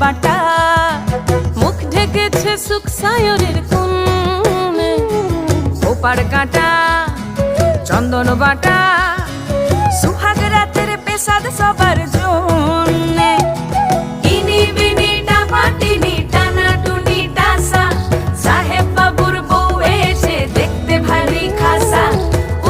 বাটা, মুখ ঢেকেছে সুখ সায়রের কোণে। ওপার কাটা চন্দন বাটা, সুহাগ রাতের পেশাদ সবার